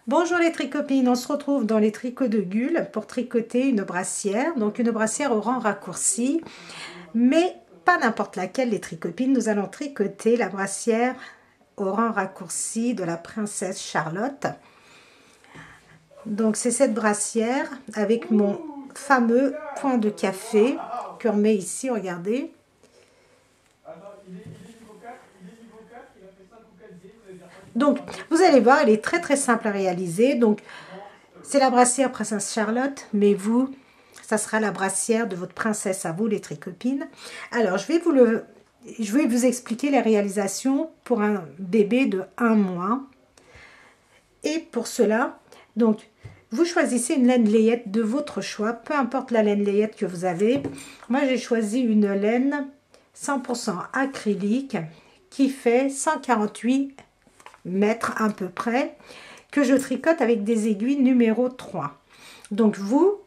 Bonjour les tricopines, on se retrouve dans les tricots de Gul pour tricoter une brassière, donc une brassière au rang raccourci, mais pas n'importe laquelle les tricopines, nous allons tricoter la brassière au rang raccourci de la princesse Charlotte. Donc c'est cette brassière avec mon fameux point de café que l'on met ici, regardez. Donc, vous allez voir, elle est très simple à réaliser. Donc, c'est la brassière Princesse Charlotte, mais vous, ça sera la brassière de votre princesse à vous, les tricopines. Alors, je vais vous expliquer la réalisation pour un bébé de 1 mois. Et pour cela, donc, vous choisissez une laine layette de votre choix, peu importe la laine layette que vous avez. Moi, j'ai choisi une laine 100% acrylique qui fait 148 mètres à peu près, que je tricote avec des aiguilles numéro 3. Donc vous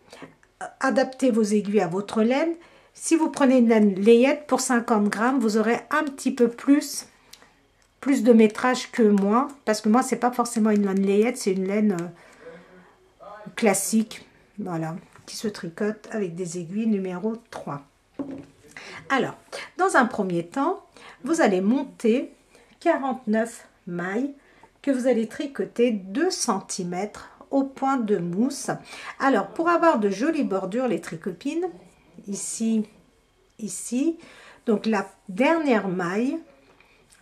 adaptez vos aiguilles à votre laine. Si vous prenez une laine layette pour 50 grammes, vous aurez un petit peu plus de métrage que moi, parce que moi c'est pas forcément une laine layette, c'est une laine classique, voilà, qui se tricote avec des aiguilles numéro 3. Alors, dans un premier temps, vous allez monter 49 mailles que vous allez tricoter 2 cm au point de mousse. Alors, pour avoir de jolies bordures, les tricopines, ici, donc la dernière maille,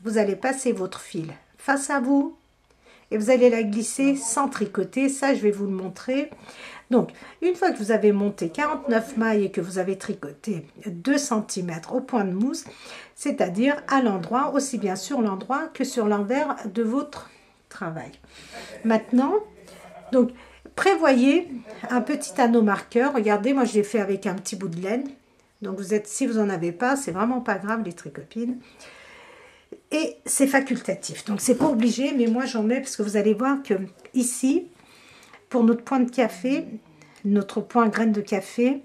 vous allez passer votre fil face à vous et vous allez la glisser sans tricoter. Ça, je vais vous le montrer. Donc, une fois que vous avez monté 49 mailles et que vous avez tricoté 2 cm au point de mousse, c'est-à-dire à l'endroit, aussi bien sur l'endroit que sur l'envers de votre travail. Maintenant, donc, prévoyez un petit anneau marqueur. Regardez, moi je l'ai fait avec un petit bout de laine. Donc, si vous n'en avez pas, c'est vraiment pas grave les tricopines. Et c'est facultatif, donc c'est pas obligé, mais moi j'en mets parce que vous allez voir que ici, pour notre point de café, notre point graine de café,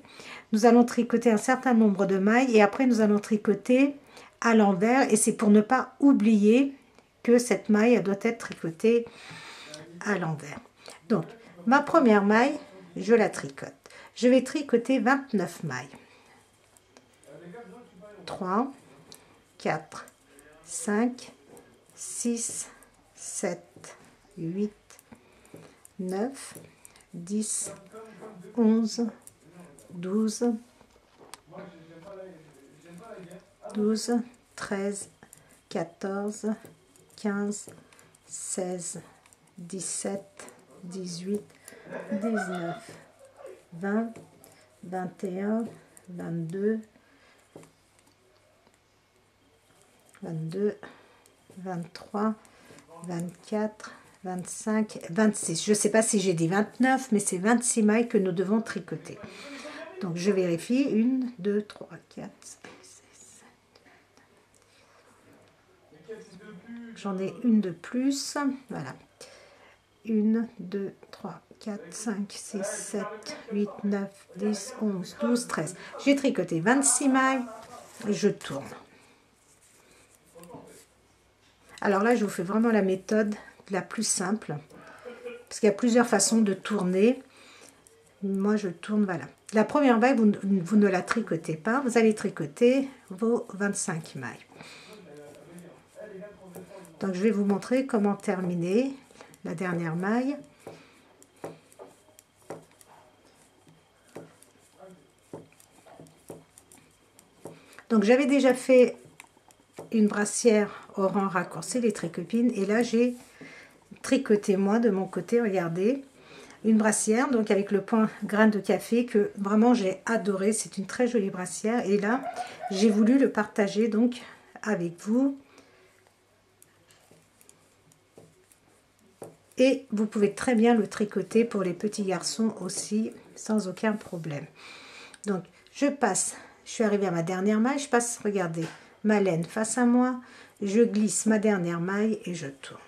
nous allons tricoter un certain nombre de mailles et après nous allons tricoter à l'envers, et c'est pour ne pas oublier que cette maille elle doit être tricotée à l'envers. Donc ma première maille, je la tricote. Je vais tricoter 29 mailles. 3, 4, 5, 6, 7, 8, 9, 10, 11, 12, 13, 14, 15, 16, 17, 18, 19, 20, 21, 22, 23, 24, 25, 26. Je ne sais pas si j'ai dit 29, mais c'est 26 mailles que nous devons tricoter. Donc, je vérifie. 1, 2, 3, 4, 5, 6, 7. J'en ai une de plus. Voilà. 1, 2, 3, 4, 5, 6, 7, 8, 9, 10, 11, 12, 13. J'ai tricoté 26 mailles. Je tourne. Alors là, je vous fais vraiment la méthode la plus simple, parce qu'il y a plusieurs façons de tourner. Moi, je tourne, voilà. La première maille, vous ne la tricotez pas, vous allez tricoter vos 25 mailles. Donc, je vais vous montrer comment terminer la dernière maille. Donc, j'avais déjà fait une brassière au rang raccourci, les tricopines, et là j'ai tricoté moi de mon côté, regardez, une brassière donc avec le point grain de café que vraiment j'ai adoré. C'est une très jolie brassière et là j'ai voulu le partager donc avec vous, et vous pouvez très bien le tricoter pour les petits garçons aussi sans aucun problème. Donc je suis arrivée à ma dernière maille, je passe, regardez, ma laine face à moi, je glisse ma dernière maille et je tourne.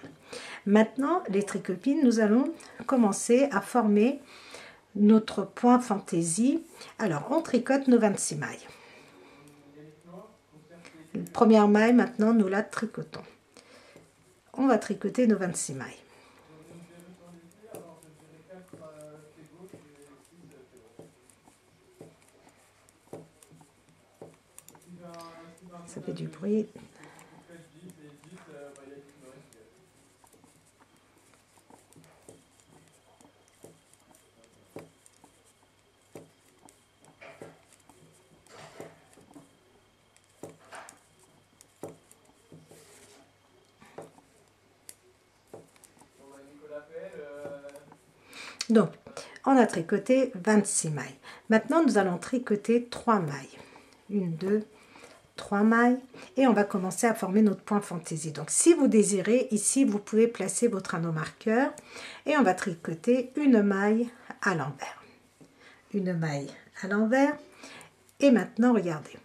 Maintenant, les tricopines, nous allons commencer à former notre point fantaisie. Alors, on tricote nos 26 mailles. La première maille, maintenant, nous la tricotons. On va tricoter nos 26 mailles. fait du bruit. Donc, on a tricoté 26 mailles. Maintenant, nous allons tricoter 3 mailles. 1, 2, 3 mailles. Et on va commencer à former notre point fantaisie. Donc, si vous désirez, ici, vous pouvez placer votre anneau marqueur. Et on va tricoter une maille à l'envers. Une maille à l'envers. Et maintenant, regardez.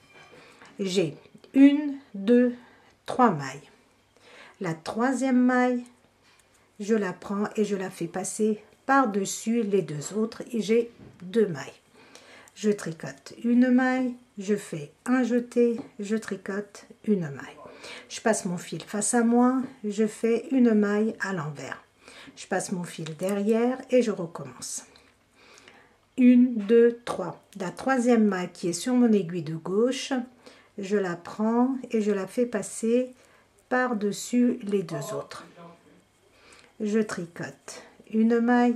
J'ai 1, 2, 3 mailles. La troisième maille, je la prends et je la fais passer par-dessus les deux autres et j'ai 2 mailles. Je tricote une maille, je fais un jeté, je tricote une maille. Je passe mon fil face à moi, je fais une maille à l'envers. Je passe mon fil derrière et je recommence. 1, 2, 3. La troisième maille qui est sur mon aiguille de gauche, je la prends et je la fais passer par-dessus les deux autres. Je tricote une maille,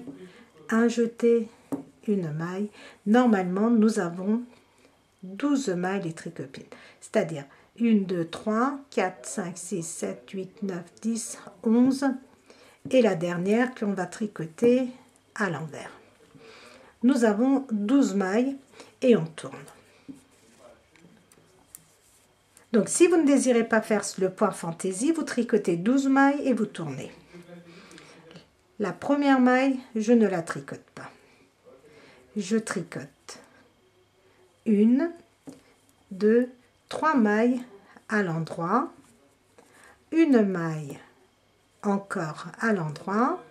un jeté, une maille. Normalement, nous avons 12 mailles les tricopines. C'est-à-dire 1, 2, 3, 4, 5, 6, 7, 8, 9, 10, 11. Et la dernière qu'on va tricoter à l'envers. Nous avons 12 mailles et on tourne. Donc, si vous ne désirez pas faire le point fantaisie, vous tricotez 12 mailles et vous tournez. La première maille, je ne la tricote pas. Je tricote 1, 2, 3 mailles à l'endroit, une maille encore à l'endroit,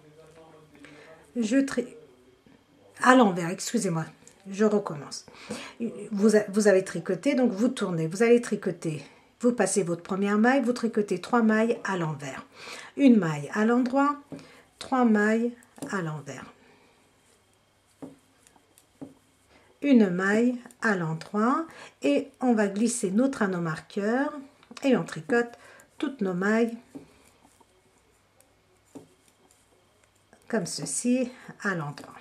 à l'envers, excusez-moi, je recommence. Vous avez tricoté, donc vous tournez, vous allez tricoter, vous passez votre première maille, vous tricotez 3 mailles à l'envers, une maille à l'endroit, 3 mailles à l'envers, une maille à l'endroit et on va glisser notre anneau marqueur et on tricote toutes nos mailles comme ceci à l'endroit.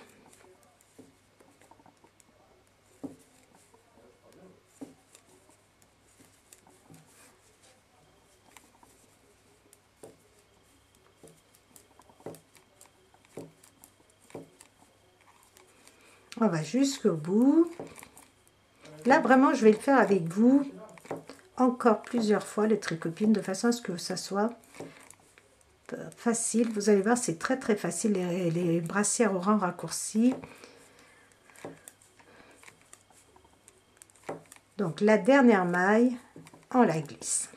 On va jusqu'au bout. Là, vraiment, je vais le faire avec vous encore plusieurs fois, les tricopines, de façon à ce que ça soit facile. Vous allez voir, c'est très très facile, les brassières au rang raccourci. Donc, la dernière maille, on la glisse.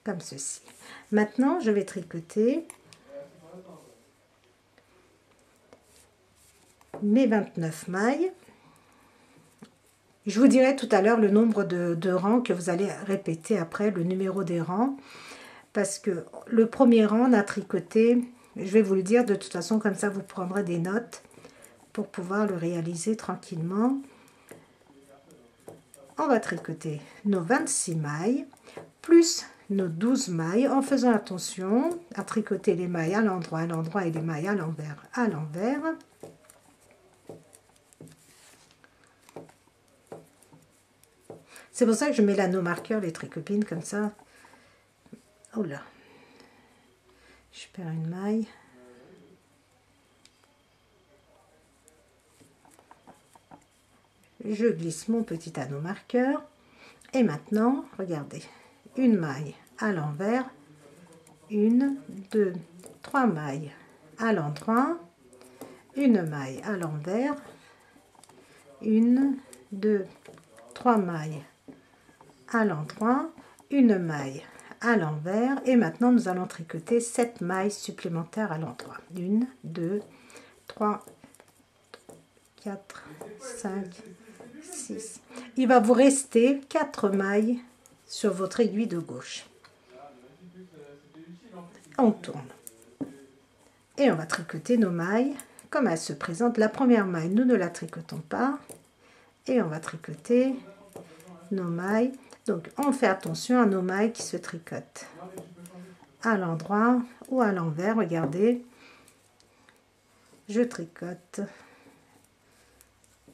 Comme ceci. Maintenant, je vais tricoter mes 29 mailles. Je vous dirai tout à l'heure le nombre de rangs que vous allez répéter après, le numéro des rangs. Parce que le premier rang, on a tricoté, je vais vous le dire de toute façon, comme ça vous prendrez des notes pour pouvoir le réaliser tranquillement. On va tricoter nos 26 mailles, plus nos 12 mailles, en faisant attention à tricoter les mailles à l'endroit et les mailles à l'envers, à l'envers. C'est pour ça que je mets l'anneau marqueur, les tricopines, comme ça. Oh là, je perds une maille. Je glisse mon petit anneau marqueur. Et maintenant, regardez, une maille à l'envers, 1, 2, 3 mailles à l'endroit, une maille à l'envers, 1, 2, 3 mailles à l'endroit, une maille à l'envers et maintenant nous allons tricoter 7 mailles supplémentaires à l'endroit. 1, 2, 3, 4, 5, 6. Il va vous rester 4 mailles sur votre aiguille de gauche. On tourne. Et on va tricoter nos mailles comme elles se présentent. La première maille, nous ne la tricotons pas. Et on va tricoter nos mailles Donc on fait attention à nos mailles qui se tricotent à l'endroit ou à l'envers. Regardez, je tricote.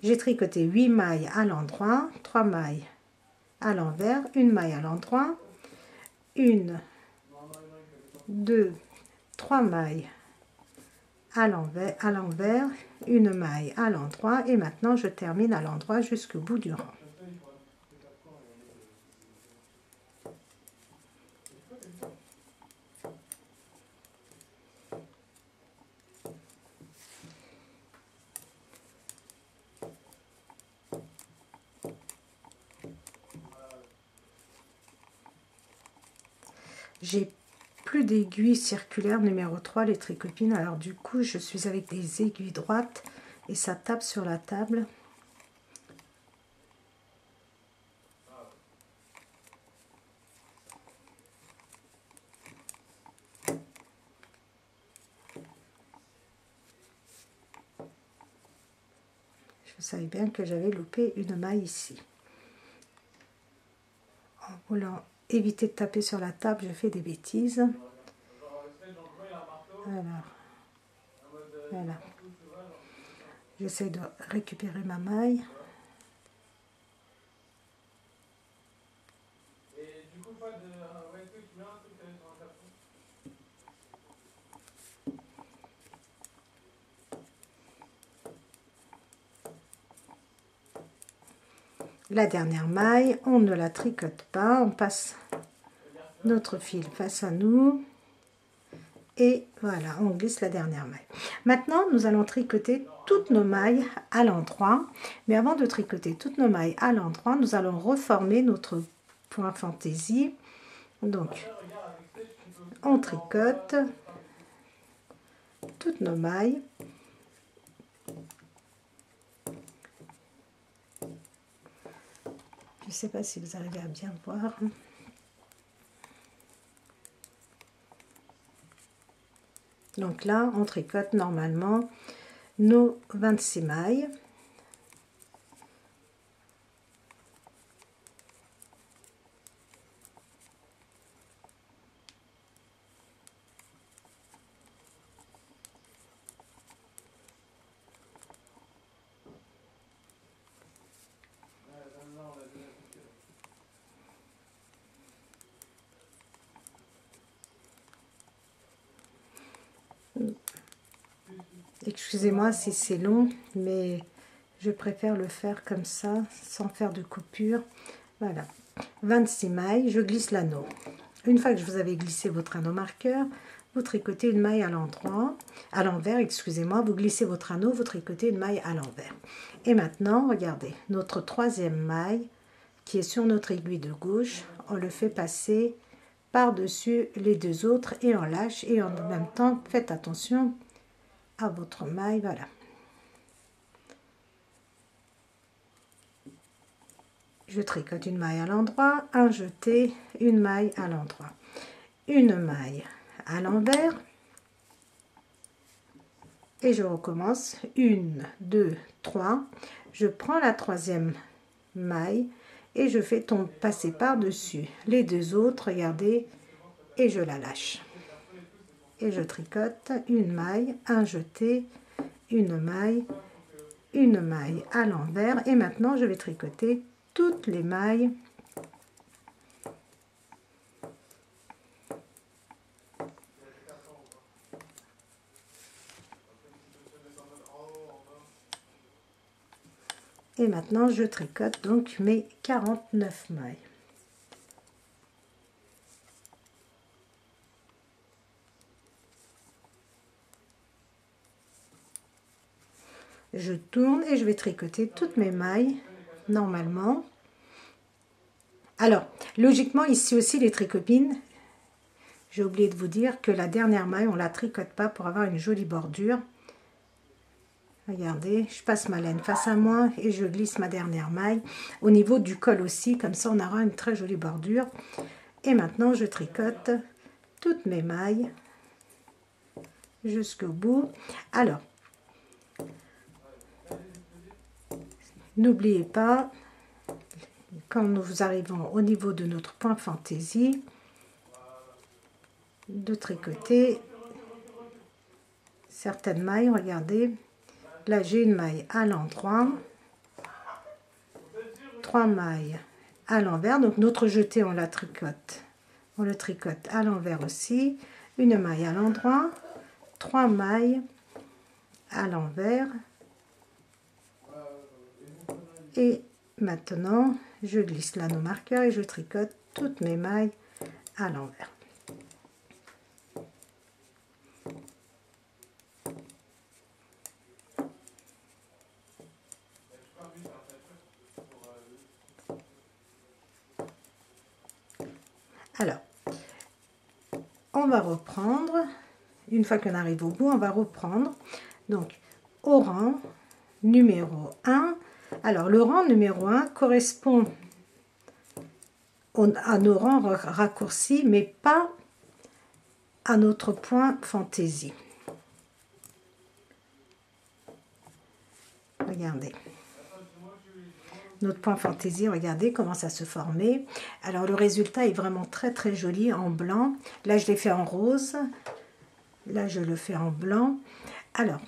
J'ai tricoté 8 mailles à l'endroit, 3 mailles à l'envers, une maille à l'endroit, 1, 2, 3 mailles à l'envers, une maille à l'endroit, et maintenant je termine à l'endroit jusqu'au bout du rang. J'ai plus d'aiguilles circulaires numéro 3, les tricopines, alors du coup je suis avec des aiguilles droites et ça tape sur la table. Je savais bien que j'avais loupé une maille ici. En voulant éviter de taper sur la table, je fais des bêtises. Alors, voilà. J'essaie de récupérer ma maille. La dernière maille, on ne la tricote pas, on passe notre fil face à nous et voilà, on glisse la dernière maille. Maintenant, nous allons tricoter toutes nos mailles à l'endroit, mais avant de tricoter toutes nos mailles à l'endroit, nous allons reformer notre point fantaisie. Donc, on tricote toutes nos mailles. Je ne sais pas si vous arrivez à bien voir. Donc là, on tricote normalement nos 26 mailles. Excusez-moi si c'est long, mais je préfère le faire comme ça, sans faire de coupure. Voilà, 26 mailles, je glisse l'anneau. Une fois que vous avez glissé votre anneau marqueur, vous tricotez une maille à l'envers, excusez-moi, vous glissez votre anneau, vous tricotez une maille à l'envers. Et maintenant, regardez, notre troisième maille qui est sur notre aiguille de gauche, on le fait passer par-dessus les deux autres et on lâche, et en même temps, faites attention à votre maille, voilà. Je tricote une maille à l'endroit, un jeté, une maille à l'endroit, une maille à l'envers, et je recommence, 1, 2, 3, je prends la troisième maille et je fais passer par-dessus les deux autres, regardez, et je la lâche. Et je tricote une maille, un jeté, une maille à l'envers, et maintenant je vais tricoter toutes les mailles et maintenant je tricote donc mes 49 mailles. Je tourne et je vais tricoter toutes mes mailles normalement. Alors, logiquement, ici aussi, les tricopines, j'ai oublié de vous dire que la dernière maille, on ne la tricote pas pour avoir une jolie bordure. Regardez, je passe ma laine face à moi et je glisse ma dernière maille. Au niveau du col aussi, comme ça, on aura une très jolie bordure. Et maintenant, je tricote toutes mes mailles jusqu'au bout. Alors, n'oubliez pas quand nous arrivons au niveau de notre point fantaisie, de tricoter certaines mailles. Regardez, là j'ai une maille à l'endroit, 3 mailles à l'envers, donc notre jeté on la tricote, on le tricote à l'envers aussi, une maille à l'endroit, 3 mailles à l'envers, et maintenant je glisse l'anneau marqueur et je tricote toutes mes mailles à l'envers. Alors, on va reprendre, une fois qu'on arrive au bout, on va reprendre, donc au rang numéro 1. Alors, le rang numéro 1 correspond à nos rangs raccourcis, mais pas à notre point fantaisie. Regardez. Notre point fantaisie, regardez comment ça se formait. Alors le résultat est vraiment très très joli en blanc. Là je l'ai fait en rose. Là je le fais en blanc. Alors,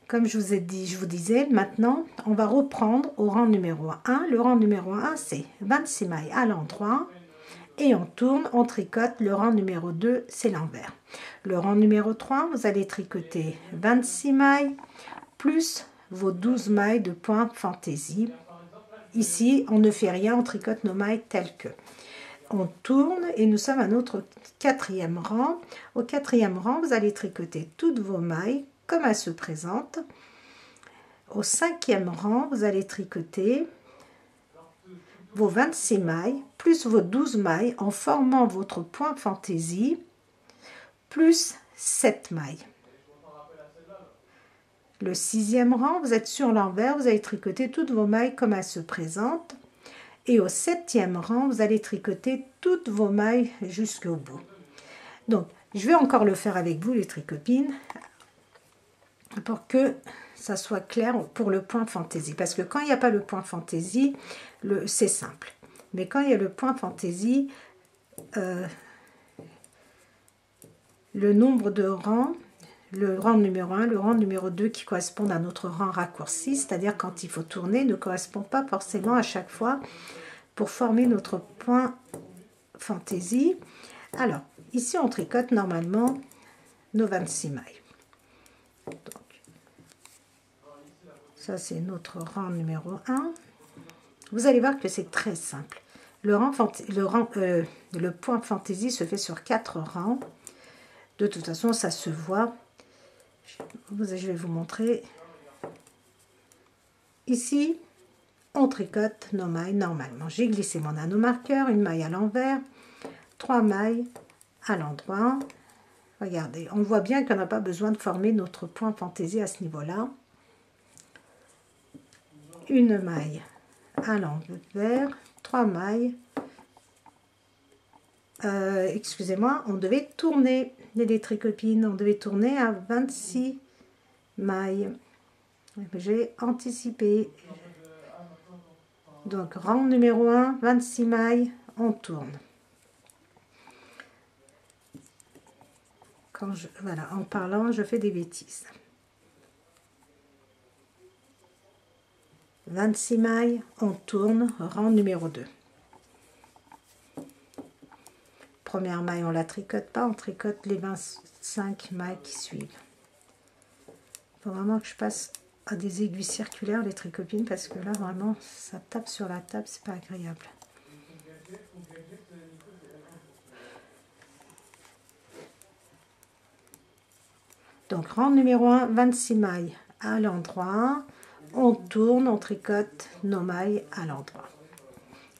comme je vous ai dit, je vous disais, maintenant on va reprendre au rang numéro 1. Le rang numéro 1 c'est 26 mailles à l'endroit. Et on tourne, on tricote. Le rang numéro 2 c'est l'envers. Le rang numéro 3, vous allez tricoter 26 mailles plus vos 12 mailles de point fantaisie. Ici, on ne fait rien, on tricote nos mailles telles que. On tourne et nous sommes à notre 4e rang. Au 4e rang, vous allez tricoter toutes vos mailles comme elles se présentent. Au 5e rang, vous allez tricoter vos 26 mailles plus vos 12 mailles en formant votre point fantaisie plus 7 mailles. Le 6e rang, vous êtes sur l'envers, vous allez tricoter toutes vos mailles comme elles se présentent. Et au 7e rang, vous allez tricoter toutes vos mailles jusqu'au bout. Donc, je vais encore le faire avec vous, les tricopines, pour que ça soit clair pour le point fantaisie. Parce que quand il n'y a pas le point fantaisie, c'est simple. Mais quand il y a le point fantaisie, le nombre de rangs, le rang numéro 1, le rang numéro 2 qui correspondent à notre rang raccourci, c'est-à-dire quand il faut tourner, ne correspond pas forcément à chaque fois pour former notre point fantaisie. Alors, ici on tricote normalement nos 26 mailles. Donc, ça c'est notre rang numéro 1. Vous allez voir que c'est très simple. Le point fantaisie se fait sur 4 rangs. De toute façon, ça se voit. Je vais vous montrer. Ici, on tricote nos mailles normalement. J'ai glissé mon anneau marqueur, une maille à l'envers, 3 mailles à l'endroit. Regardez, on voit bien qu'on n'a pas besoin de former notre point fantaisie à ce niveau-là. Une maille à l'envers, 3 mailles. Excusez-moi, on devait tourner, les tricopines, on devait tourner à 26 mailles. J'ai anticipé. Donc, rang numéro 1, 26 mailles, on tourne. Voilà, en parlant, je fais des bêtises. 26 mailles, on tourne, rang numéro 2. Première maille, on la tricote pas, on tricote les 25 mailles qui suivent. Il faut vraiment que je passe à des aiguilles circulaires, les tricopines, parce que là, vraiment, ça tape sur la table, c'est pas agréable. Donc, rang numéro 1, 26 mailles à l'endroit. On tourne, on tricote nos mailles à l'endroit.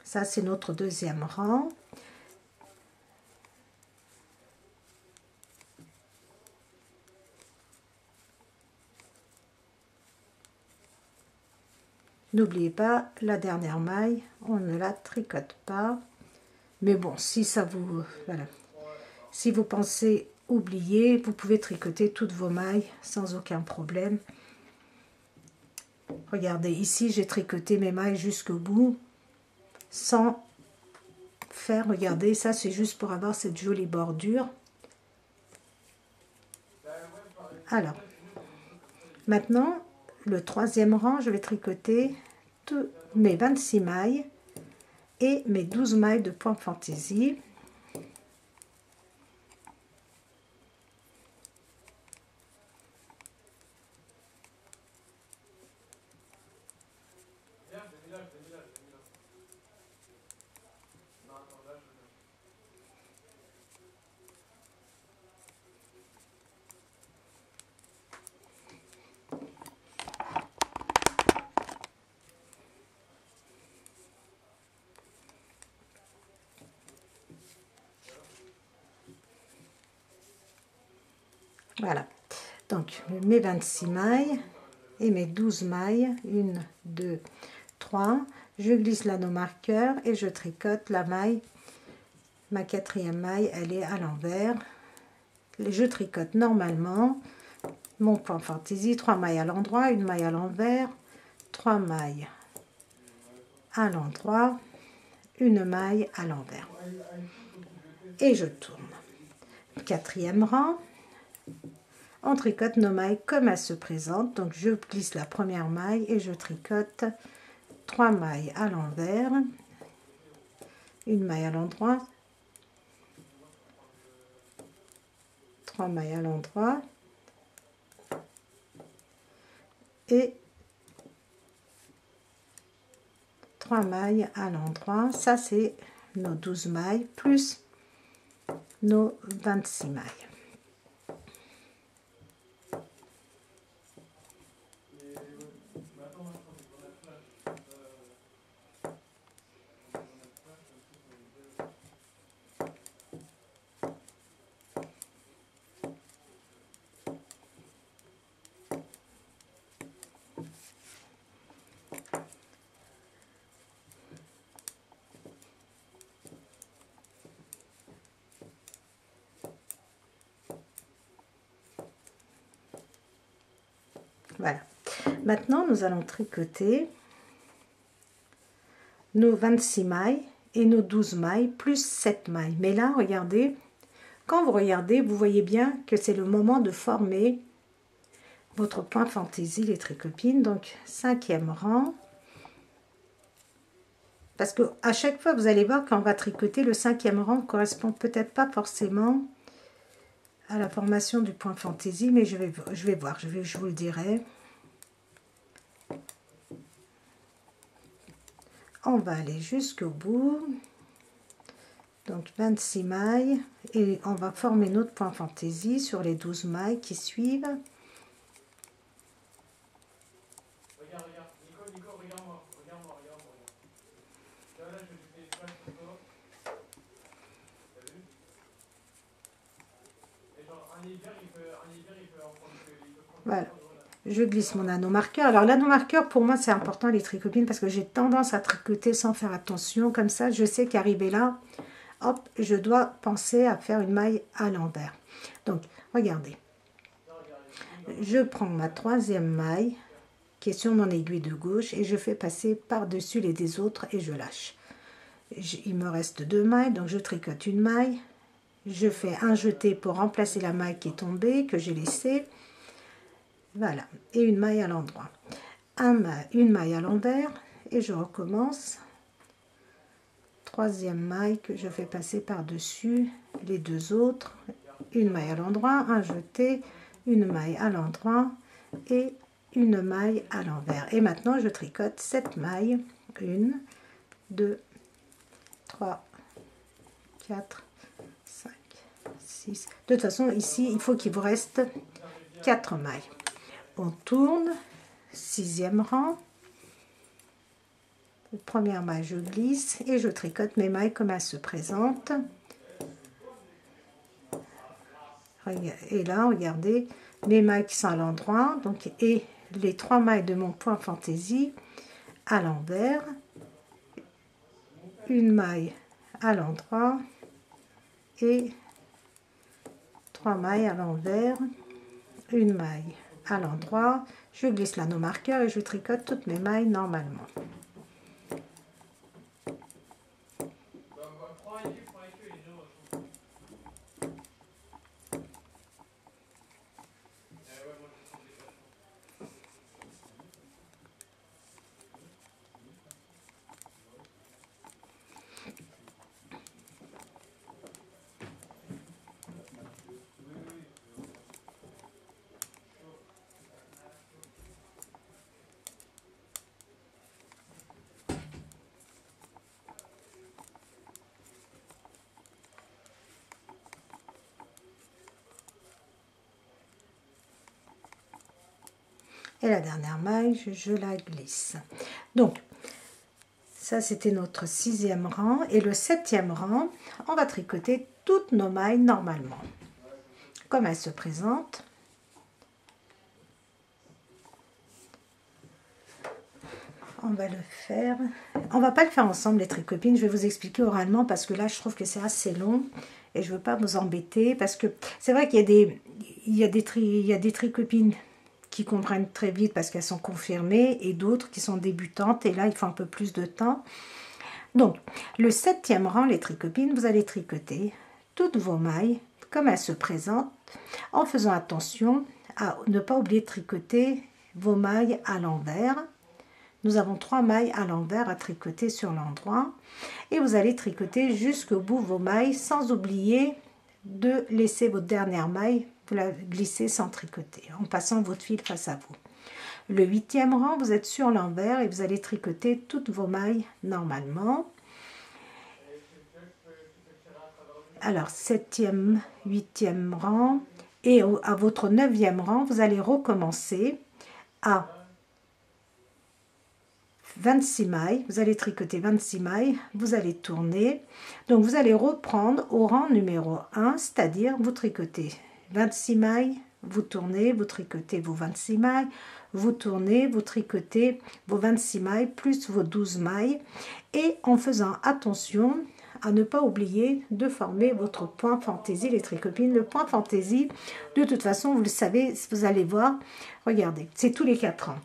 Ça, c'est notre 2e rang. N'oubliez pas, la dernière maille, on ne la tricote pas. Mais bon, si ça vous... Voilà. Si vous pensez oublier, vous pouvez tricoter toutes vos mailles sans aucun problème. Regardez, ici j'ai tricoté mes mailles jusqu'au bout sans faire, regardez, ça c'est juste pour avoir cette jolie bordure. Alors, maintenant, le troisième rang, je vais tricoter tous mes 26 mailles et mes 12 mailles de point fantaisie. Voilà, donc mes 26 mailles et mes 12 mailles, 1, 2, 3, je glisse l'anneau marqueur et je tricote la maille, ma quatrième maille, elle est à l'envers. Je tricote normalement mon point fantaisie, 3 mailles à l'endroit, une maille à l'envers, 3 mailles à l'endroit, une maille à l'envers. Et je tourne. Quatrième rang. On tricote nos mailles comme elles se présentent. Donc je glisse la première maille et je tricote 3 mailles à l'envers, une maille à l'endroit, 3 mailles à l'endroit et 3 mailles à l'endroit. Ça c'est nos 12 mailles plus nos 26 mailles. Voilà. Maintenant, nous allons tricoter nos 26 mailles et nos 12 mailles plus 7 mailles. Mais là, regardez, quand vous regardez, vous voyez bien que c'est le moment de former votre point fantaisie, les tricopines. Donc, 5e rang. Parce que à chaque fois, vous allez voir, quand on va tricoter, le 5e rang ne correspond peut-être pas forcément à la formation du point fantaisie, mais je vais voir, je vous le dirai. On va aller jusqu'au bout. Donc 26 mailles et on va former notre point fantaisie sur les 12 mailles qui suivent. Voilà, je glisse mon anneau marqueur. Alors l'anneau marqueur pour moi c'est important les tricopines parce que j'ai tendance à tricoter sans faire attention. Comme ça je sais qu'arrivé là, hop, je dois penser à faire une maille à l'envers. Donc regardez, je prends ma 3e maille qui est sur mon aiguille de gauche et je fais passer par-dessus les deux autres et je lâche. Il me reste 2 mailles, donc je tricote une maille. Je fais un jeté pour remplacer la maille qui est tombée, que j'ai laissée. Voilà, et une maille à l'endroit. Une maille à l'envers et je recommence. 3e maille que je fais passer par-dessus les deux autres. Une maille à l'endroit, un jeté, une maille à l'endroit et une maille à l'envers. Et maintenant, je tricote 7 mailles. 1, 2, 3, 4, 5, 6. De toute façon, ici, il faut qu'il vous reste 4 mailles. On tourne, 6e rang. Première maille, je glisse et je tricote mes mailles comme elles se présentent. Et là, regardez, mes mailles qui sont à l'endroit, donc et les 3 mailles de mon point fantaisie à l'envers, une maille à l'endroit et 3 mailles à l'envers, une maille à l'endroit, je glisse l'anneau marqueur et je tricote toutes mes mailles normalement. Et la dernière maille, je la glisse. Donc, ça c'était notre 6e rang. Et le 7e rang, on va tricoter toutes nos mailles normalement. Comme elles se présentent. On va le faire. On va pas le faire ensemble les tricopines. Je vais vous expliquer oralement parce que là, je trouve que c'est assez long. Et je veux pas vous embêter parce que c'est vrai qu'il y a des tricopines qui comprennent très vite parce qu'elles sont confirmées et d'autres qui sont débutantes et là il faut un peu plus de temps. Donc le 7e rang, les tricopines, vous allez tricoter toutes vos mailles comme elles se présentent en faisant attention à ne pas oublier de tricoter vos mailles à l'envers. Nous avons 3 mailles à l'envers à tricoter sur l'endroit et vous allez tricoter jusqu'au bout vos mailles sans oublier de laisser votre dernière maille, vous la glissez sans tricoter en passant votre fil face à vous. Le 8e rang, vous êtes sur l'envers et vous allez tricoter toutes vos mailles normalement. Alors 7e, 8e rang et à votre 9e rang, vous allez recommencer à 26 mailles, vous allez tricoter 26 mailles, vous allez tourner, donc vous allez reprendre au rang numéro 1, c'est-à-dire vous tricotez 26 mailles, vous tournez, vous tricotez vos 26 mailles, vous tournez, vous tricotez vos 26 mailles plus vos 12 mailles et en faisant attention à ne pas oublier de former votre point fantaisie les tricopines. Le point fantaisie, de toute façon, vous le savez, vous allez voir, regardez, c'est tous les 4 ans.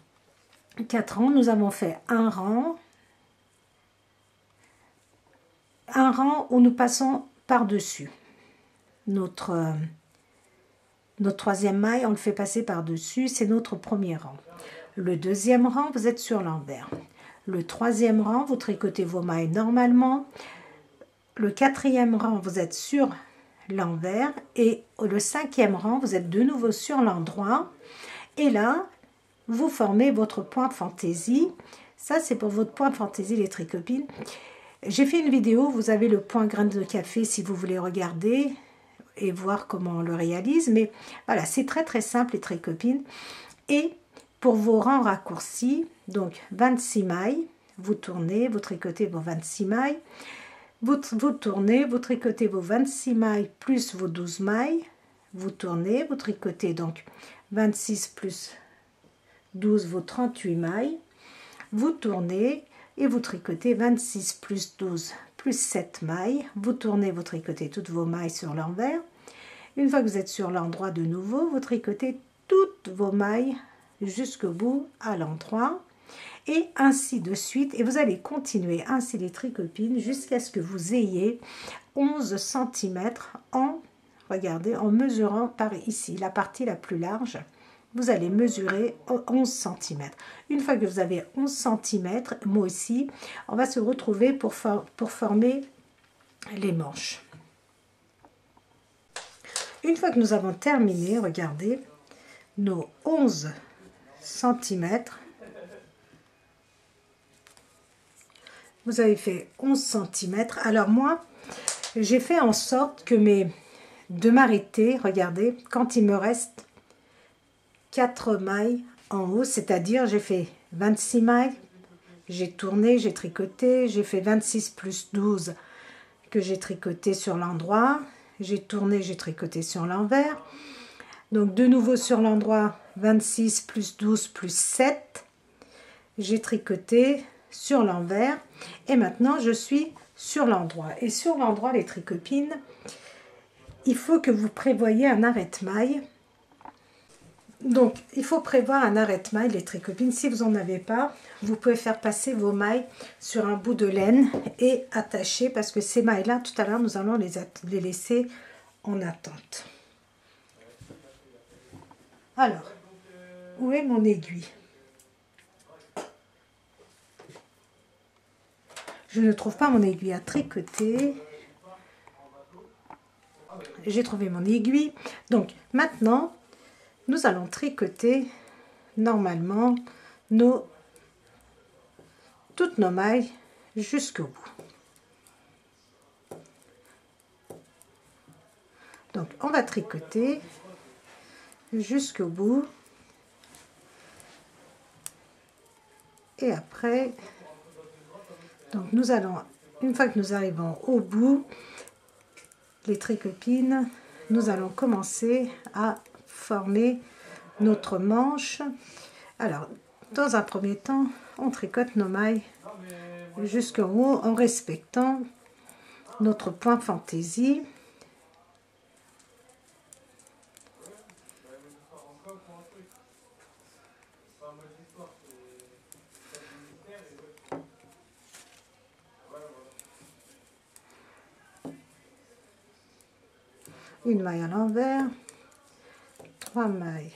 4 ans, nous avons fait un rang où nous passons par-dessus. Notre 3e maille, on le fait passer par-dessus, c'est notre premier rang. Le 2e rang, vous êtes sur l'envers. Le 3e rang, vous tricotez vos mailles normalement. Le 4e rang, vous êtes sur l'envers. Et le 5e rang, vous êtes de nouveau sur l'endroit. Et là, vous formez votre point fantaisie. Ça, c'est pour votre point fantaisie, les tricopines. J'ai fait une vidéo, vous avez le point grain de café si vous voulez regarder et voir comment on le réalise. Mais voilà, c'est très très simple, les tricopines. Et pour vos rangs raccourcis, donc 26 mailles, vous tournez, vous tricotez vos 26 mailles. Vous tournez, vous tricotez vos 26 mailles plus vos 12 mailles. Vous tournez, vous tricotez donc 26 plus 12, vos 38 mailles, vous tournez et vous tricotez 26 plus 12 plus 7 mailles, vous tournez, vous tricotez toutes vos mailles sur l'envers. Une fois que vous êtes sur l'endroit de nouveau, vous tricotez toutes vos mailles jusqu'au bout à l'endroit et ainsi de suite. Et vous allez continuer ainsi les tricopines jusqu'à ce que vous ayez 11 cm regardez, en mesurant par ici, la partie la plus large. Vous allez mesurer 11 cm. Une fois que vous avez 11 cm, moi aussi, on va se retrouver pour former les manches. Une fois que nous avons terminé, regardez, nos 11 cm, vous avez fait 11 cm. Alors moi, j'ai fait en sorte de m'arrêter, regardez, quand il me reste 4 mailles en haut, c'est-à-dire j'ai fait 26 mailles, j'ai tourné, j'ai tricoté, j'ai fait 26 plus 12 que j'ai tricoté sur l'endroit, j'ai tourné, j'ai tricoté sur l'envers, donc de nouveau sur l'endroit 26 plus 12 plus 7, j'ai tricoté sur l'envers et maintenant je suis sur l'endroit. Et sur l'endroit, les tricopines, il faut que vous prévoyez un arrête-maille. Donc, il faut prévoir un arrête-maille, les tricopines. Si vous n'en avez pas, vous pouvez faire passer vos mailles sur un bout de laine et attacher, parce que ces mailles-là, tout à l'heure, nous allons les laisser en attente. Alors, où est mon aiguille? Je ne trouve pas mon aiguille à tricoter. J'ai trouvé mon aiguille. Donc, maintenant, nous allons tricoter normalement toutes nos mailles jusqu'au bout. Donc, on va tricoter jusqu'au bout. Et après, donc nous allons, une fois que nous arrivons au bout, les tricopines, nous allons commencer à former notre manche. Alors, dans un premier temps, on tricote nos mailles jusqu'en haut en respectant notre point fantaisie. Une maille à l'envers, 3 mailles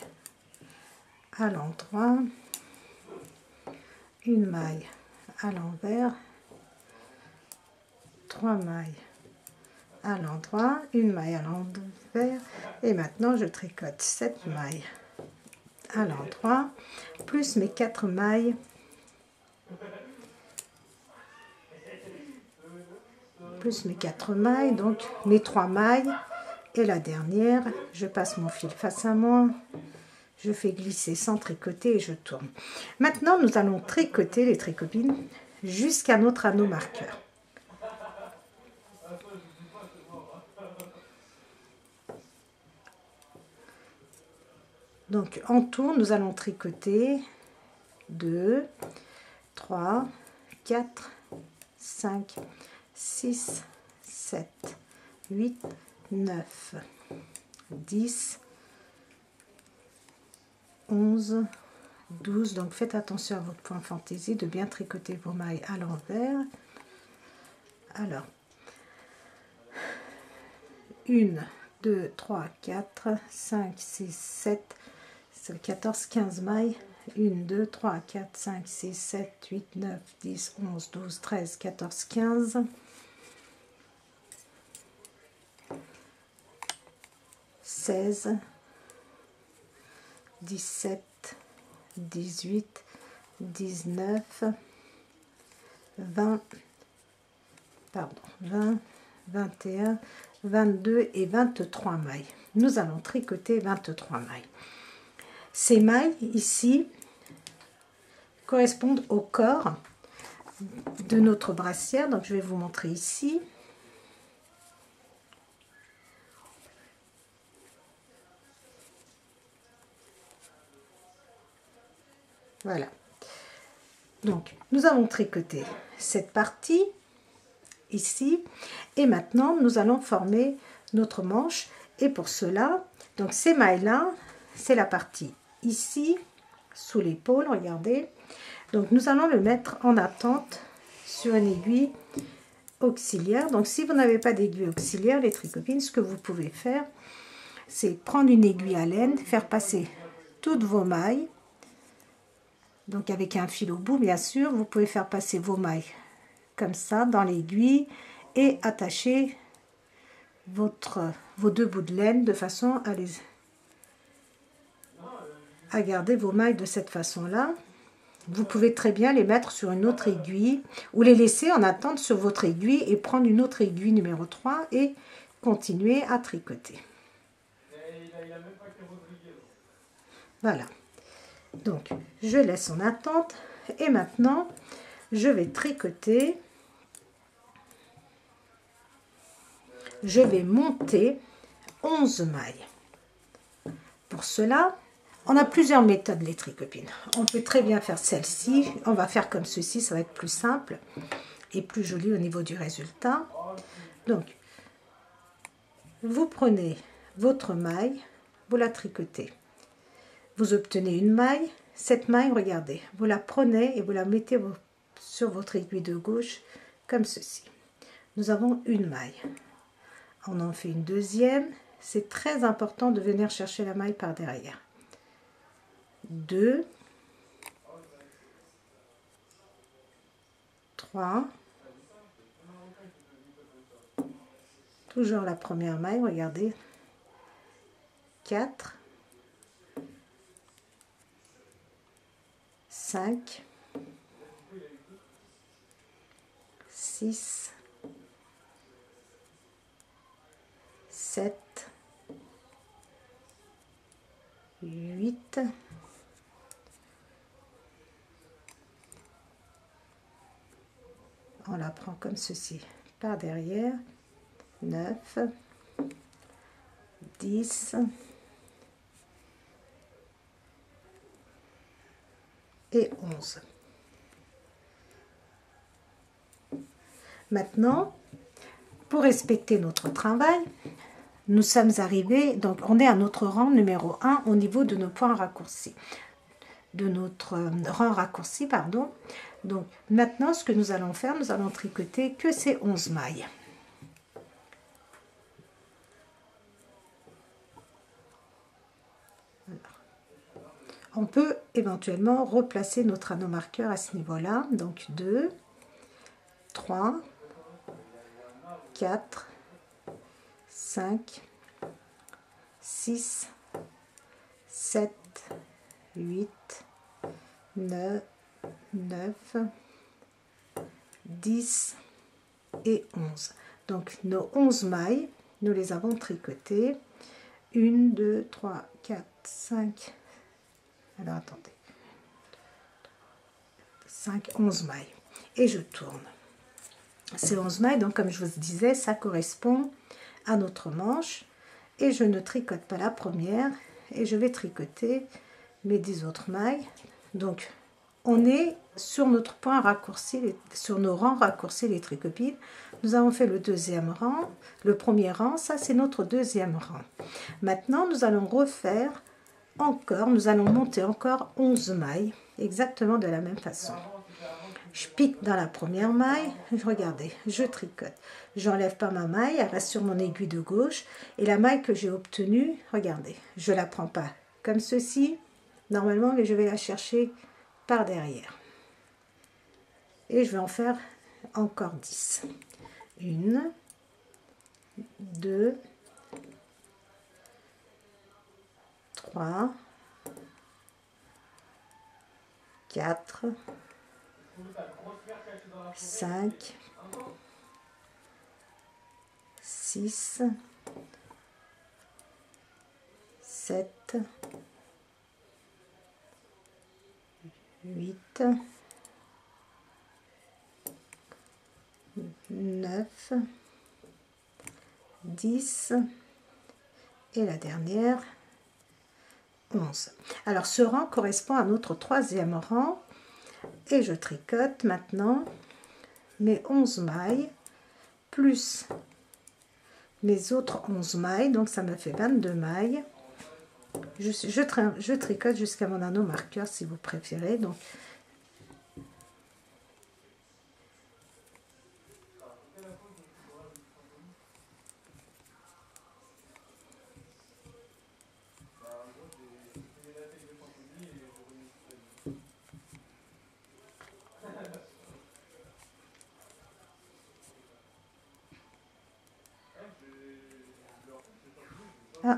à l'endroit, une maille à l'envers, 3 mailles à l'endroit, une maille à l'envers, et maintenant je tricote 7 mailles à l'endroit plus mes 4 mailles donc mes 3 mailles. Et la dernière, je passe mon fil face à moi, je fais glisser sans tricoter et je tourne. Maintenant, nous allons tricoter les tricopines jusqu'à notre anneau marqueur. Donc, en tout, nous allons tricoter 2, 3, 4, 5, 6, 7, 8, 9, 10, 11, 12. Donc faites attention à votre point fantaisie de bien tricoter vos mailles à l'envers. Alors, 1, 2, 3, 4, 5, 6, 7, 14, 15 mailles. 1, 2, 3, 4, 5, 6, 7, 8, 9, 10, 11, 12, 13, 14, 15. 16, 17, 18, 19, 20, 21, 22 et 23 mailles. Nous allons tricoter 23 mailles. Ces mailles ici correspondent au corps de notre brassière. Donc je vais vous montrer ici. Voilà. Donc, nous avons tricoté cette partie ici. Et maintenant, nous allons former notre manche. Et pour cela, donc ces mailles-là, c'est la partie ici, sous l'épaule, regardez. Donc, nous allons le mettre en attente sur une aiguille auxiliaire. Donc, si vous n'avez pas d'aiguille auxiliaire, les tricopines, ce que vous pouvez faire, c'est prendre une aiguille à laine, faire passer toutes vos mailles. Donc avec un fil au bout, bien sûr, vous pouvez faire passer vos mailles comme ça dans l'aiguille et attacher vos 2 bouts de laine de façon à garder vos mailles de cette façon-là. Vous pouvez très bien les mettre sur une autre aiguille ou les laisser en attente sur votre aiguille et prendre une autre aiguille numéro 3 et continuer à tricoter. Voilà. Donc, je laisse en attente et maintenant, je vais tricoter. Je vais monter 11 mailles. Pour cela, on a plusieurs méthodes, les tricopines. On peut très bien faire celle-ci. On va faire comme ceci, ça va être plus simple et plus joli au niveau du résultat. Donc, vous prenez votre maille, vous la tricotez. vous obtenez une maille. Cette maille, regardez, vous la prenez et vous la mettez sur votre aiguille de gauche comme ceci. Nous avons une maille. On en fait une deuxième. C'est très important de venir chercher la maille par derrière. 2, 3, toujours la première maille, regardez, 4, 5, 6, 7, 8, 'on la prend comme ceci par derrière, 9, 10 et 11. Maintenant, pour respecter notre travail, nous sommes arrivés, donc on est à notre rang numéro 1 au niveau de nos points raccourcis, de notre rang raccourci, pardon. Donc maintenant, ce que nous allons faire, nous allons tricoter que ces 11 mailles. On peut éventuellement replacer notre anneau marqueur à ce niveau-là. Donc 2, 3, 4, 5, 6, 7, 8, 9, 10 et 11. Donc nos 11 mailles, nous les avons tricotées. 1, 2, 3, 4, 5... Alors attendez, 5, 11 mailles et je tourne. Ces 11 mailles, donc comme je vous disais, ça correspond à notre manche et je ne tricote pas la première et je vais tricoter mes 10 autres mailles. Donc on est sur notre point raccourci, sur nos rangs raccourcis les tricopines. Nous avons fait le deuxième rang, le premier rang, ça c'est notre deuxième rang. Maintenant nous allons refaire encore, nous allons monter encore 11 mailles, exactement de la même façon. Je pique dans la première maille, regardez, je tricote. J'enlève pas ma maille, elle reste sur mon aiguille de gauche. Et la maille que j'ai obtenue, regardez, je la prends pas comme ceci, normalement, mais je vais la chercher par derrière. Et je vais en faire encore 10. 1, 2, 3, 4, 5, 6, 7, 8, 9, 10 et la dernière 11. Alors ce rang correspond à notre troisième rang et je tricote maintenant mes 11 mailles plus mes autres 11 mailles, donc ça me fait 22 mailles. Je tricote jusqu'à mon anneau marqueur si vous préférez. Donc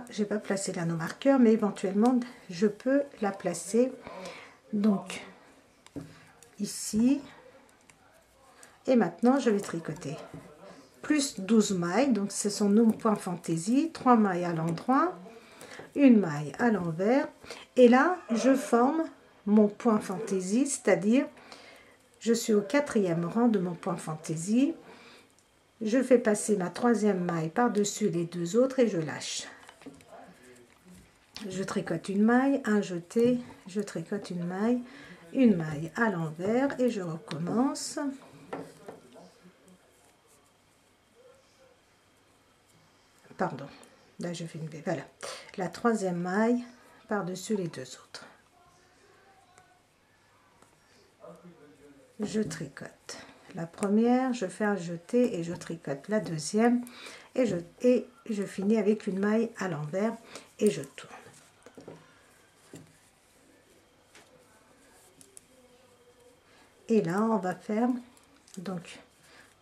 j'ai pas placé l'anneau marqueur, mais éventuellement je peux la placer donc ici. Et maintenant je vais tricoter plus 12 mailles, donc ce sont nos points fantaisie, 3 mailles à l'endroit, une maille à l'envers, et là je forme mon point fantaisie, c'est-à-dire je suis au quatrième rang de mon point fantaisie. Je fais passer ma troisième maille par-dessus les deux autres et je lâche. Je tricote une maille, un jeté, je tricote une maille à l'envers et je recommence. Pardon, là je fais une baie, voilà. La troisième maille par-dessus les deux autres. Je tricote la première, je fais un jeté et je tricote la deuxième et je finis avec une maille à l'envers et je tourne. Et là on va faire donc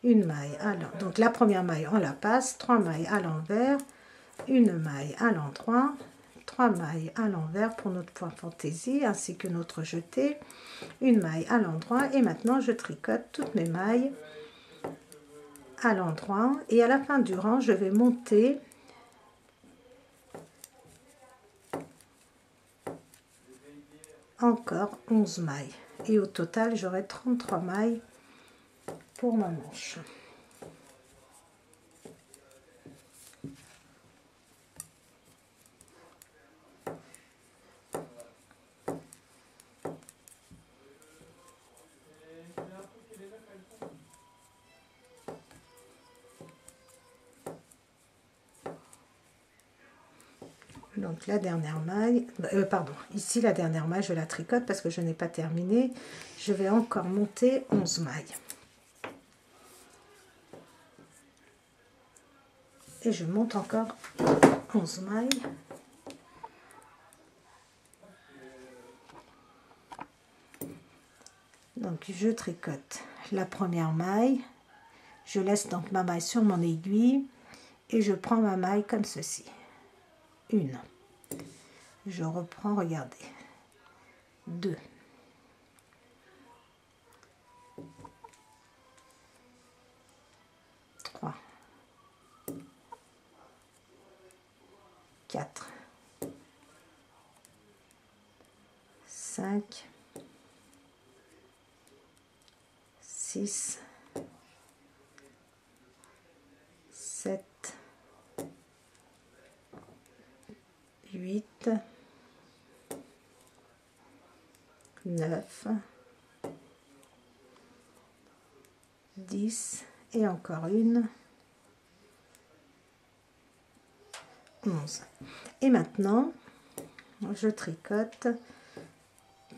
une maille donc la première maille on la passe, 3 mailles à l'envers, une maille à l'endroit, 3 mailles à l'envers pour notre point fantaisie ainsi que notre jeté, une maille à l'endroit et maintenant je tricote toutes mes mailles à l'endroit et à la fin du rang je vais monter encore 11 mailles et au total j'aurai 33 mailles pour ma manche. Donc la dernière maille, pardon, ici la dernière maille je la tricote parce que je n'ai pas terminé, je vais encore monter 11 mailles. Et je monte encore 11 mailles. Donc je tricote la première maille, je laisse donc ma maille sur mon aiguille et je prends ma maille comme ceci. Une. Je reprends, regardez. 2. 3. 4. 5. 6. 7. 8. 9, 10 et encore une, 11. Et maintenant, je tricote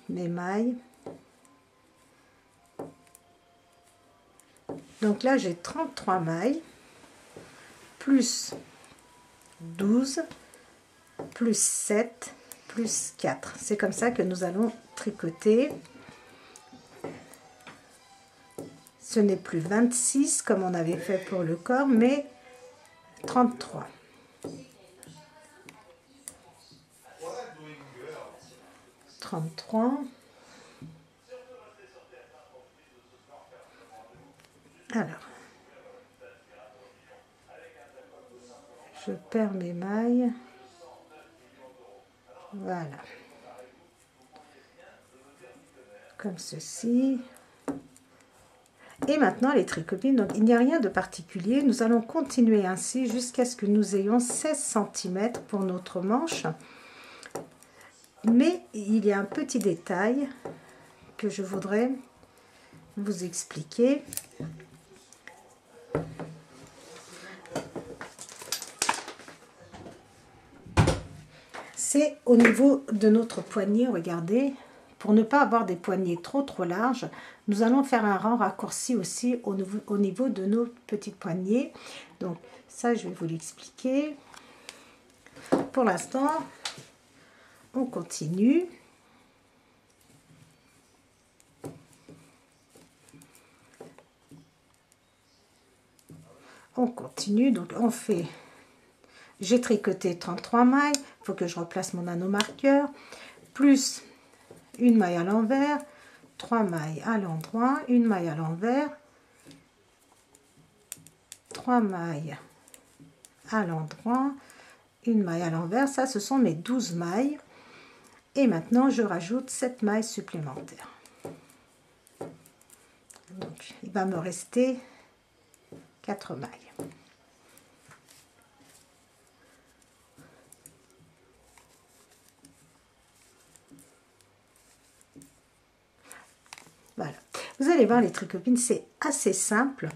mes mailles. Donc là, j'ai 33 mailles, plus 12, plus 7, plus 4. C'est comme ça que nous allons tricoter. Ce n'est plus 26 comme on avait fait pour le corps, mais 33. Alors, je perds mes mailles. Voilà. Comme ceci. Et maintenant les tricopines, donc il n'y a rien de particulier. Nous allons continuer ainsi jusqu'à ce que nous ayons 16 cm pour notre manche. Mais il y a un petit détail que je voudrais vous expliquer. C'est au niveau de notre poignet, regardez. Pour ne pas avoir des poignets trop larges, nous allons faire un rang raccourci aussi au niveau de nos petites poignées. Donc ça, je vais vous l'expliquer. Pour l'instant, on continue. On continue, donc on fait... J'ai tricoté 33 mailles, il faut que je replace mon anneau marqueur, plus une maille à l'envers, 3 mailles à l'endroit, une maille à l'envers, 3 mailles à l'endroit, une maille à l'envers. Ça, ce sont mes 12 mailles. Et maintenant, je rajoute 7 mailles supplémentaires. Donc, il va me rester 4 mailles. Voilà. Vous allez voir, les tricopines, c'est assez simple,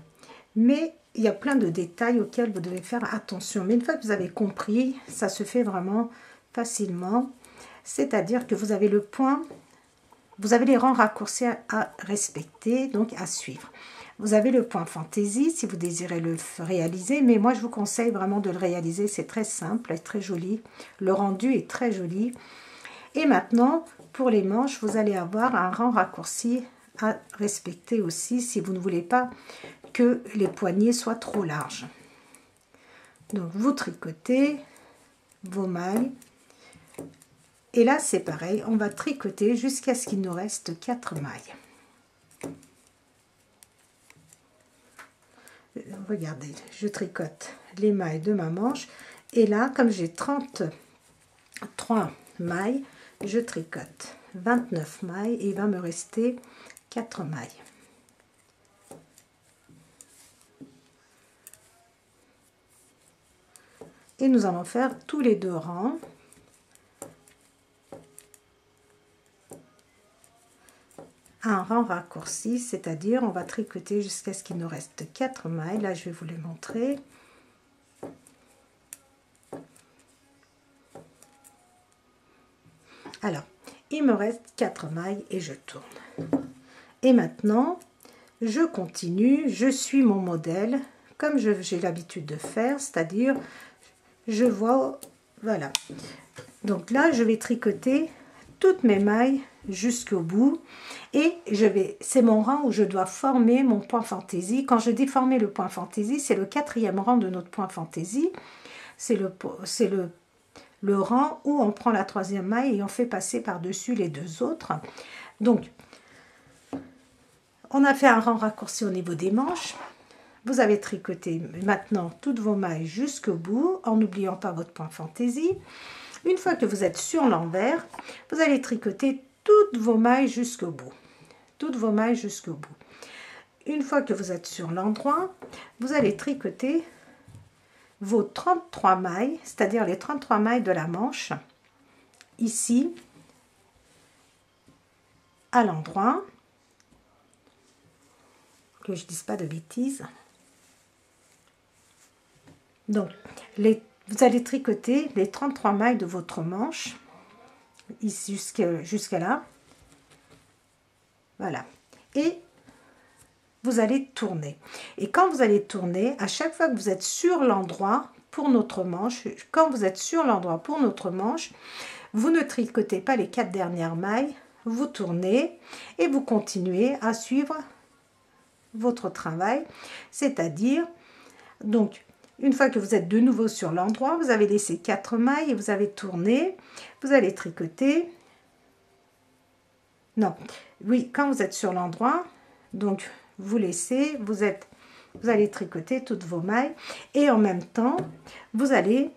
mais il y a plein de détails auxquels vous devez faire attention. Mais une fois que vous avez compris, ça se fait vraiment facilement. c'est-à-dire que vous avez le point, vous avez les rangs raccourcis à respecter, donc à suivre. Vous avez le point fantaisie si vous désirez le réaliser, mais moi je vous conseille vraiment de le réaliser, c'est très simple et très joli. Le rendu est très joli. Et maintenant, pour les manches, vous allez avoir un rang raccourci à respecter aussi si vous ne voulez pas que les poignets soient trop larges. Donc vous tricotez vos mailles. Et là, c'est pareil, on va tricoter jusqu'à ce qu'il nous reste 4 mailles. Regardez, je tricote les mailles de ma manche. Et là, comme j'ai 33 mailles, je tricote 29 mailles et il va me rester 4 mailles. Et nous allons faire tous les 2 rangs. Un rang raccourci, c'est-à-dire on va tricoter jusqu'à ce qu'il nous reste 4 mailles. Là, je vais vous les montrer. Alors, il me reste 4 mailles et je tourne. Et maintenant, je continue, je suis mon modèle comme j'ai l'habitude de faire, c'est-à-dire je vois, voilà. Donc là, je vais tricoter toutes mes mailles jusqu'au bout et c'est mon rang où je dois former mon point fantaisie. Quand je dis former le point fantaisie, c'est le 4e rang de notre point fantaisie. C'est le rang où on prend la 3e maille et on fait passer par-dessus les 2 autres. Donc, on a fait un rang raccourci au niveau des manches. Vous avez tricoté maintenant toutes vos mailles jusqu'au bout en n'oubliant pas votre point fantaisie. Une fois que vous êtes sur l'envers, vous allez tricoter toutes vos mailles jusqu'au bout. Toutes vos mailles jusqu'au bout. Une fois que vous êtes sur l'endroit, vous allez tricoter vos 33 mailles, c'est-à-dire les 33 mailles de la manche, ici, à l'endroit, que je ne dise pas de bêtises. Donc, vous allez tricoter les 33 mailles de votre manche, ici jusqu'à là. Voilà. Et vous allez tourner. Et quand vous allez tourner, à chaque fois que vous êtes sur l'endroit pour notre manche, quand vous êtes sur l'endroit pour notre manche, vous ne tricotez pas les 4 dernières mailles, vous tournez et vous continuez à suivre votre travail, c'est-à-dire, donc, une fois que vous êtes de nouveau sur l'endroit, vous avez laissé 4 mailles et vous avez tourné, vous allez tricoter, non, oui, quand vous êtes sur l'endroit, donc vous laissez, vous allez tricoter toutes vos mailles et en même temps, vous allez,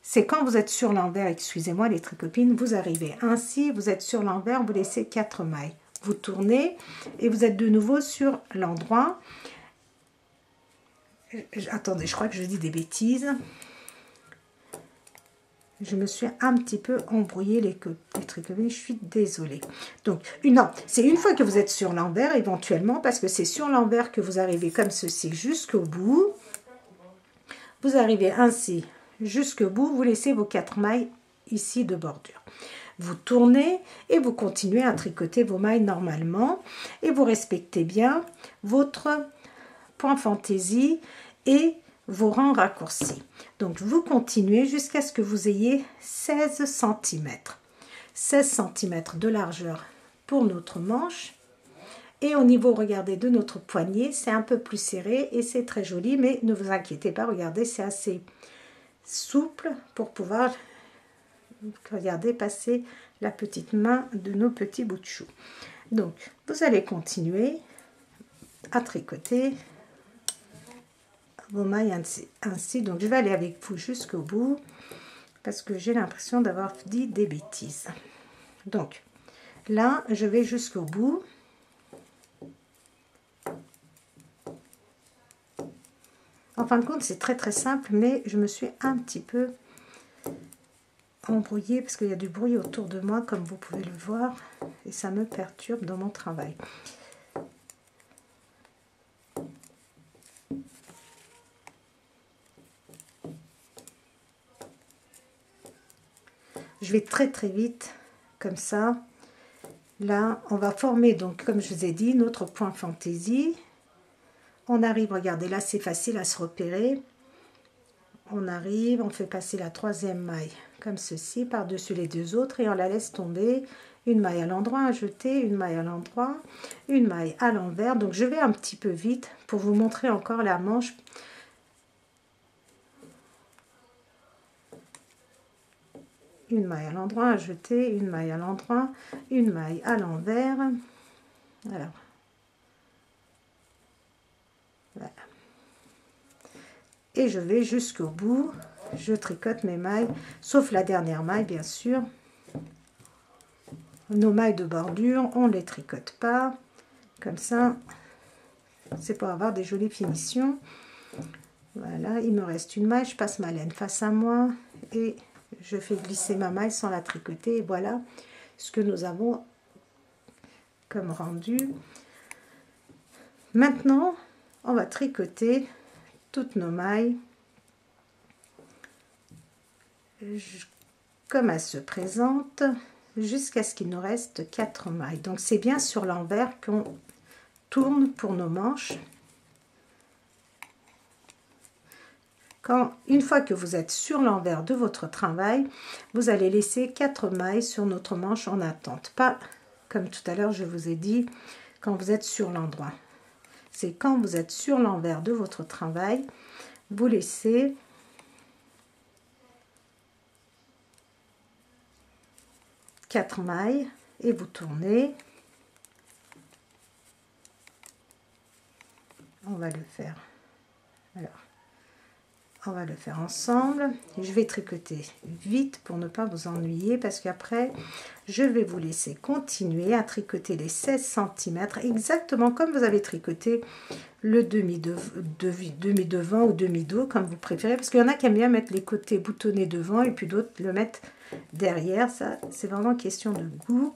c'est quand vous êtes sur l'envers, excusez-moi les tricopines, vous arrivez ainsi, vous êtes sur l'envers, vous laissez 4 mailles. Vous tournez et vous êtes de nouveau sur l'endroit. Attendez, je crois que je dis des bêtises. Je me suis un petit peu embrouillé les tricopines, je suis désolée. Donc, non, c'est une fois que vous êtes sur l'envers éventuellement, parce que c'est sur l'envers que vous arrivez comme ceci jusqu'au bout. Vous arrivez ainsi jusqu'au bout, vous laissez vos 4 mailles ici de bordure. Vous tournez et vous continuez à tricoter vos mailles normalement et vous respectez bien votre point fantaisie et vos rangs raccourcis. Donc vous continuez jusqu'à ce que vous ayez 16 cm. 16 cm de largeur pour notre manche. Et au niveau, regardez, de notre poignet, c'est un peu plus serré et c'est très joli, mais ne vous inquiétez pas, regardez, c'est assez souple pour pouvoir, regardez, passer la petite main de nos petits bouts de chou. Donc, vous allez continuer à tricoter vos mailles ainsi. Donc, je vais aller avec vous jusqu'au bout parce que j'ai l'impression d'avoir dit des bêtises. Donc, là, je vais jusqu'au bout. En fin de compte, c'est très très simple, mais je me suis un petit peu embrouillée parce qu'il y a du bruit autour de moi, comme vous pouvez le voir, et ça me perturbe dans mon travail. je vais très très vite, comme ça. Là, on va former, donc, comme je vous ai dit, notre point fantaisie. On arrive, regardez, là, c'est facile à se repérer. On arrive, on fait passer la troisième maille, comme ceci, par-dessus les deux autres, et on la laisse tomber. Une maille à l'endroit, ajouter, une maille à l'endroit, une maille à l'envers. Donc, je vais un petit peu vite pour vous montrer encore la manche. Une maille à l'endroit, ajouter, une maille à l'endroit, une maille à l'envers. Alors, voilà. Et je vais jusqu'au bout. Je tricote mes mailles, sauf la dernière maille, bien sûr. Nos mailles de bordure, on ne les tricote pas. Comme ça, c'est pour avoir des jolies finitions. Voilà, il me reste une maille, je passe ma laine face à moi et je fais glisser ma maille sans la tricoter. Et voilà ce que nous avons comme rendu. Maintenant, on va tricoter toutes nos mailles comme elles se présentent jusqu'à ce qu'il nous reste 4 mailles. Donc c'est bien sur l'envers qu'on tourne pour nos manches. Une fois que vous êtes sur l'envers de votre travail, vous allez laisser 4 mailles sur notre manche en attente. Pas comme tout à l'heure je vous ai dit, quand vous êtes sur l'endroit. C'est quand vous êtes sur l'envers de votre travail, vous laissez quatre mailles et vous tournez. On va le faire. Alors, on va le faire ensemble. Je vais tricoter vite pour ne pas vous ennuyer parce qu'après, je vais vous laisser continuer à tricoter les 16 cm exactement comme vous avez tricoté le demi-devant ou demi-dos comme vous préférez. Parce qu'il y en a qui aiment bien mettre les côtés boutonnés devant et puis d'autres le mettent derrière. Ça, c'est vraiment question de goût.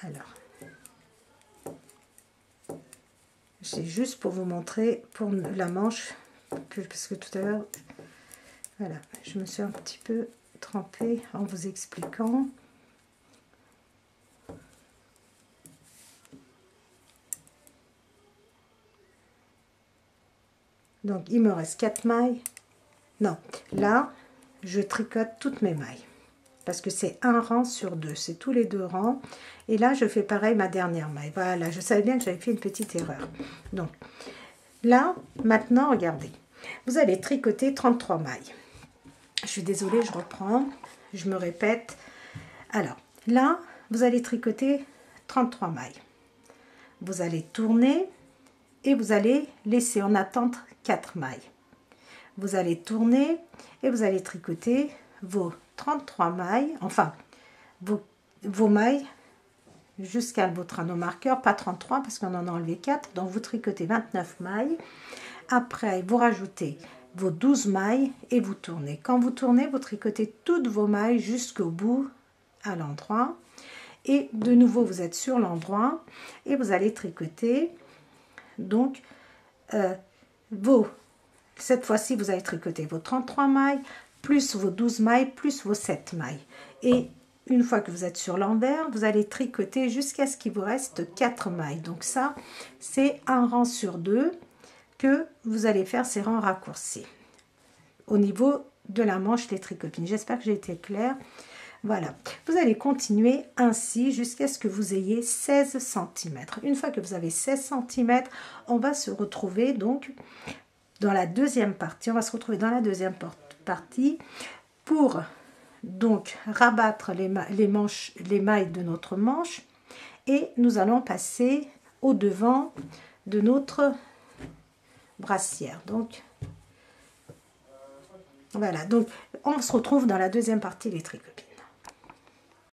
Alors, c'est juste pour vous montrer pour la manche, parce que tout à l'heure, voilà, je me suis un petit peu trempée en vous expliquant. Donc, il me reste 4 mailles. Non, là, je tricote toutes mes mailles. Parce que c'est un rang sur deux, c'est tous les 2 rangs. Et là, je fais pareil ma dernière maille. Voilà, je savais bien que j'avais fait une petite erreur. Donc, là, maintenant, regardez. Vous allez tricoter 33 mailles. Je suis désolée, je reprends. Je me répète. Alors, là, vous allez tricoter 33 mailles. Vous allez tourner et vous allez laisser en attente 4 mailles. Vous allez tourner et vous allez tricoter vos 33 mailles, enfin vos mailles jusqu'à votre anneau marqueur, pas 33 parce qu'on en a enlevé 4, donc vous tricotez 29 mailles. Après, vous rajoutez vos 12 mailles et vous tournez. Quand vous tournez, vous tricotez toutes vos mailles jusqu'au bout à l'endroit. Et de nouveau, vous êtes sur l'endroit et vous allez tricoter. Donc, cette fois-ci, vous allez tricoter vos 33 mailles, plus vos 12 mailles, plus vos 7 mailles. Et une fois que vous êtes sur l'envers, vous allez tricoter jusqu'à ce qu'il vous reste 4 mailles. Donc ça, c'est un rang sur 2 que vous allez faire ces rangs raccourcis. Au niveau de la manche des tricopines. J'espère que j'ai été claire. Voilà. Vous allez continuer ainsi jusqu'à ce que vous ayez 16 cm. Une fois que vous avez 16 cm, on va se retrouver donc dans la deuxième partie. On va se retrouver dans la deuxième partie pour donc rabattre les mailles de notre manche et nous allons passer au devant de notre brassière. Donc voilà, donc on se retrouve dans la deuxième partie des tricopines.